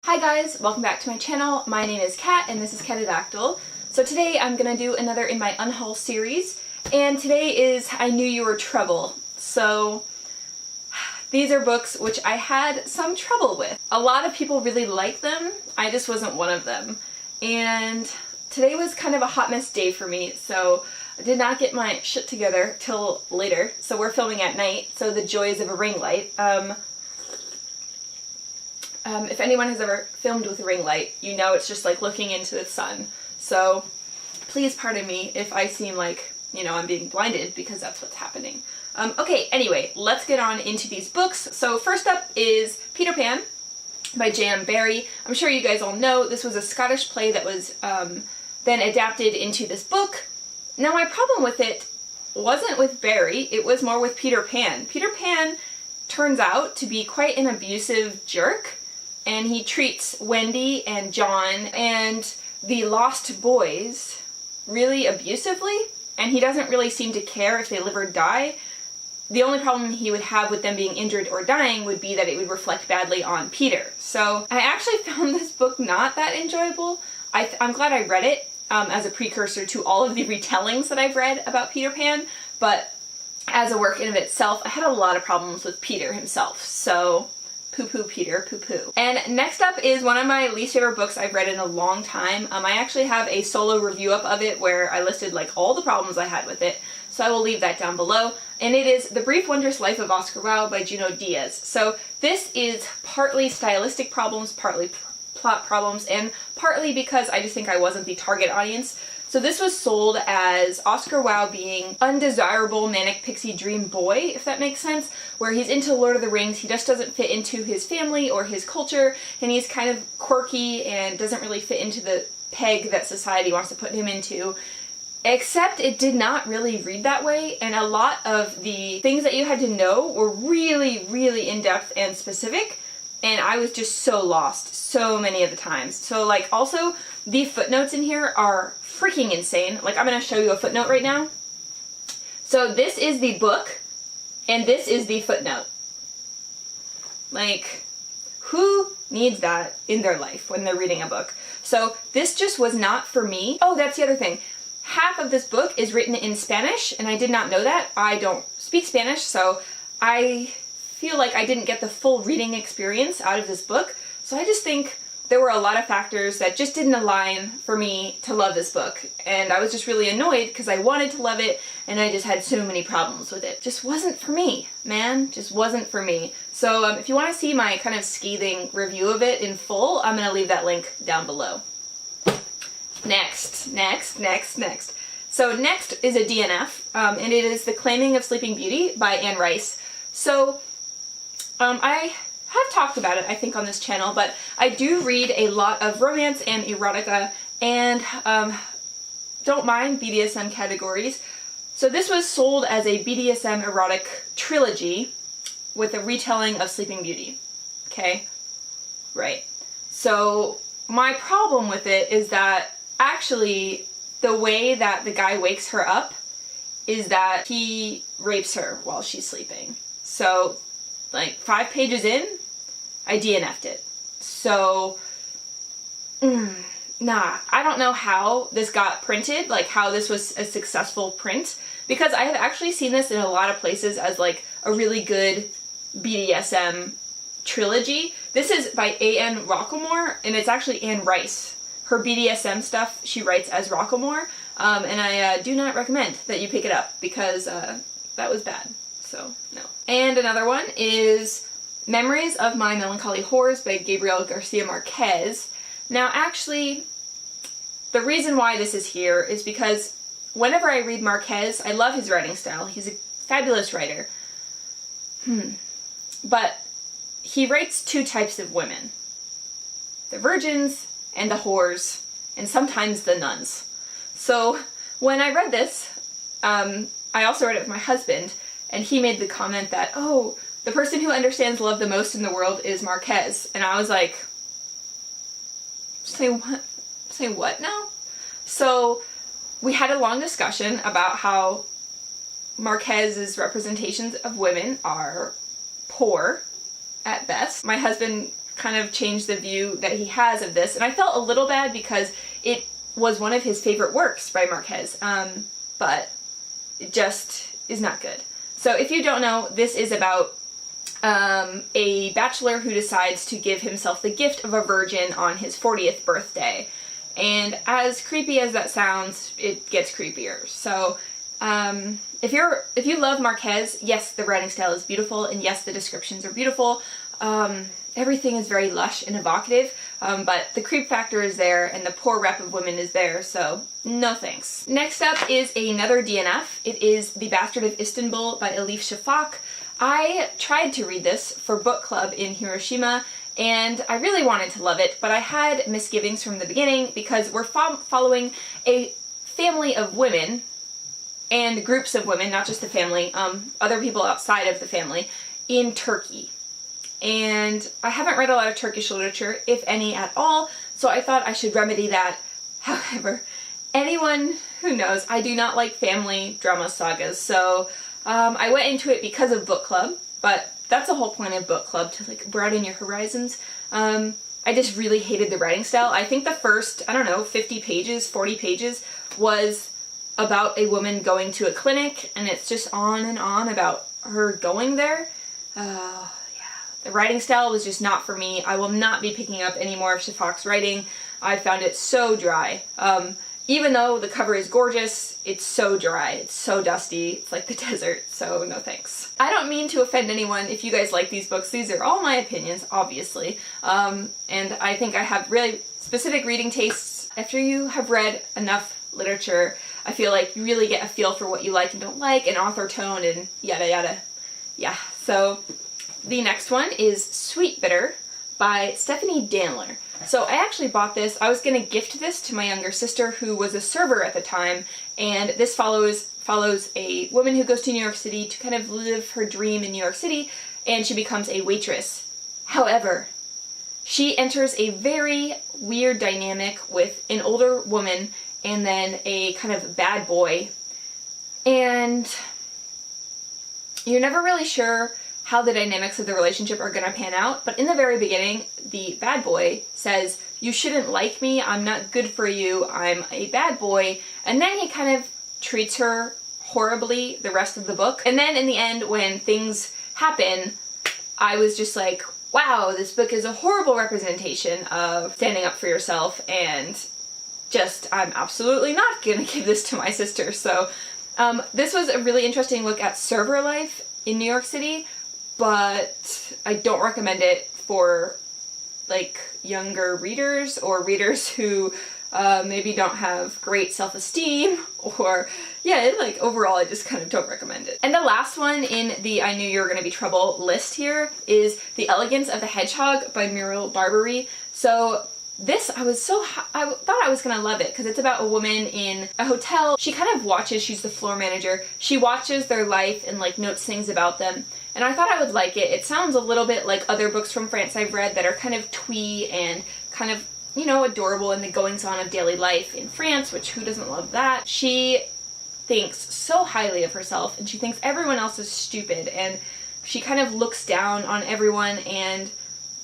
Hi guys, welcome back to my channel. My name is Kat and this is Catadactyl. So today I'm gonna do another in my UNHAUL series, and today is I Knew You Were Trouble. So these are books which I had some trouble with. A lot of people really like them, I just wasn't one of them. And today was kind of a hot mess day for me, so I did not get my shit together till later. So we're filming at night, so the joys of a ring light. If anyone has ever filmed with a ring light, you know it's just like looking into the sun. So please pardon me if I seem like, you know, I'm being blinded, because that's what's happening. Okay, anyway, let's get on into these books. So first up is Peter Pan by J.M. Barrie. I'm sure you guys all know this was a Scottish play that was then adapted into this book. Now my problem with it wasn't with Barrie, it was more with Peter Pan. Peter Pan turns out to be quite an abusive jerk, and he treats Wendy and John and the lost boys really abusively, and he doesn't really seem to care if they live or die. The only problem he would have with them being injured or dying would be that it would reflect badly on Peter. So I actually found this book not that enjoyable. I'm glad I read it as a precursor to all of the retellings that I've read about Peter Pan, but as a work in of itself, I had a lot of problems with Peter himself, so poo-poo Peter, poo-poo. And next up is one of my least favorite books I've read in a long time. I actually have a solo review up of it where I listed like all the problems I had with it, so I will leave that down below. And it is The Brief Wondrous Life of Oscar Wilde by Junot Diaz. So this is partly stylistic problems, partly plot problems, and partly because I just think I wasn't the target audience. So this was sold as Oscar Wilde being undesirable manic pixie dream boy, if that makes sense, where he's into Lord of the Rings, he just doesn't fit into his family or his culture, and he's kind of quirky and doesn't really fit into the peg that society wants to put him into. Except it did not really read that way, and a lot of the things that you had to know were really, really in-depth and specific, and I was just so lost so many of the times. So like also the footnotes in here are freaking insane. Like I'm gonna show you a footnote right now. So this is the book and this is the footnote. Like who needs that in their life when they're reading a book? So this just was not for me. Oh, that's the other thing. Half of this book is written in Spanish, and I did not know that. I don't speak Spanish, so I feel like I didn't get the full reading experience out of this book. So I just think there were a lot of factors that just didn't align for me to love this book. And I was just really annoyed because I wanted to love it and I just had so many problems with it. Just wasn't for me, man. Just wasn't for me. So if you want to see my kind of scathing review of it in full, I'm going to leave that link down below. Next. So next is a DNF, and it is The Claiming of Sleeping Beauty by Anne Rice. So I have talked about it, I think, on this channel, but I do read a lot of romance and erotica, and don't mind BDSM categories. So this was sold as a BDSM erotic trilogy with a retelling of Sleeping Beauty. Okay? Right. So my problem with it is that actually the way that the guy wakes her up is that he rapes her while she's sleeping. So like 5 pages in, I DNF'd it. So, nah, I don't know how this got printed, like how this was a successful print, because I have actually seen this in a lot of places as like a really good BDSM trilogy. This is by A.N. Rocklemore, and it's actually Anne Rice. Her BDSM stuff she writes as Rocklemore, and I do not recommend that you pick it up, because that was bad. So, no. And another one is Memories of My Melancholy Whores by Gabriel Garcia Marquez. Now, actually, the reason why this is here is because whenever I read Marquez, I love his writing style. He's a fabulous writer. But he writes 2 types of women. The virgins and the whores, and sometimes the nuns. So, when I read this, I also read it with my husband, and he made the comment that, oh, the person who understands love the most in the world is Marquez. And I was like, say what? Say what now? So we had a long discussion about how Marquez's representations of women are poor at best. My husband kind of changed the view that he has of this, and I felt a little bad because it was one of his favorite works by Marquez, but it just is not good. So if you don't know, this is about a bachelor who decides to give himself the gift of a virgin on his 40th birthday. And as creepy as that sounds, it gets creepier. So if you love Marquez, yes, the writing style is beautiful, and yes, the descriptions are beautiful. Everything is very lush and evocative, but the creep factor is there, and the poor rep of women is there, so no thanks. Next up is another DNF. It is The Bastard of Istanbul by Elif Shafak. I tried to read this for book club in Hiroshima, and I really wanted to love it, but I had misgivings from the beginning because we're following a family of women and groups of women, not just the family, other people outside of the family, in Turkey. And I haven't read a lot of Turkish literature, if any at all, so I thought I should remedy that. However, anyone who knows, I do not like family drama sagas, so I went into it because of book club, but that's the whole point of book club, to like broaden your horizons. I just really hated the writing style. I think the first, 50 pages, 40 pages was about a woman going to a clinic, and it's just on and on about her going there. The writing style was just not for me. I will not be picking up any more of Shafak's writing. I found it so dry. Even though the cover is gorgeous, it's so dry. It's so dusty. It's like the desert, so no thanks. I don't mean to offend anyone if you guys like these books. These are all my opinions, obviously. And I think I have really specific reading tastes. After you have read enough literature, I feel like you really get a feel for what you like and don't like, and author tone, and yada yada. Yeah, so the next one is Sweet Bitter by Stephanie Danler. So I actually bought this. I was going to gift this to my younger sister who was a server at the time, and this follows a woman who goes to New York City to kind of live her dream in New York City, and she becomes a waitress. However, she enters a very weird dynamic with an older woman and then a kind of bad boy, and you're never really sure how the dynamics of the relationship are gonna pan out, but in the very beginning, the bad boy says, "You shouldn't like me, I'm not good for you, I'm a bad boy," and then he kind of treats her horribly the rest of the book. And then in the end, when things happen, I was just like, wow, this book is a horrible representation of standing up for yourself, and just, I'm absolutely not gonna give this to my sister. So this was a really interesting look at server life in New York City, but I don't recommend it for like younger readers or readers who maybe don't have great self-esteem, or yeah, like overall I just kind of don't recommend it. And the last one in the I Knew You Were Gonna Be Trouble list here is The Elegance of the Hedgehog by Muriel Barbary. So this, I thought I was gonna love it because it's about a woman in a hotel. She kind of watches, she's the floor manager, she watches their life and like notes things about them. And I thought I would like it. It sounds a little bit like other books from France I've read that are kind of twee and kind of, you know, adorable in the goings-on of daily life in France, which who doesn't love that? She thinks so highly of herself, and she thinks everyone else is stupid, and she kind of looks down on everyone, and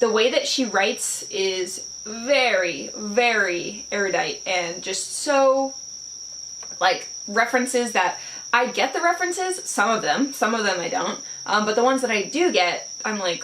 the way that she writes is very, very erudite and just so, like, references that I get the references, some of them I don't, but the ones that I do get, I'm like,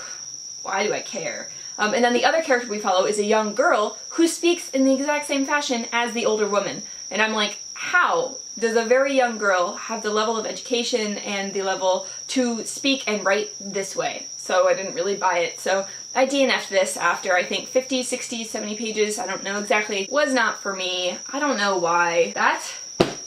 why do I care? And then the other character we follow is a young girl who speaks in the exact same fashion as the older woman. And I'm like, how does a very young girl have the level of education and the level to speak and write this way? So I didn't really buy it. So I DNF'd this after, I think, 50, 60, 70 pages. I don't know exactly. Was not for me. I don't know why. That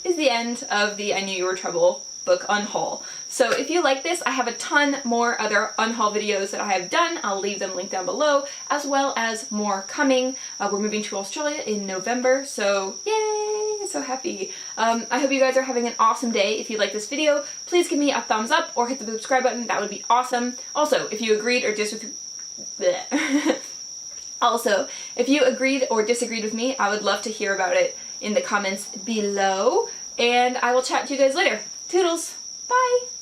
is the end of the I Knew You Were Trouble book unhaul. So if you like this, I have a ton more other unhaul videos that I have done. I'll leave them linked down below, as well as more coming. We're moving to Australia in November, so yay! So happy. I hope you guys are having an awesome day. If you like this video, please give me a thumbs up or hit the subscribe button. That would be awesome. Also, if you agreed or disagreed with me, I would love to hear about it in the comments below, and I will chat to you guys later. Toodles! Bye!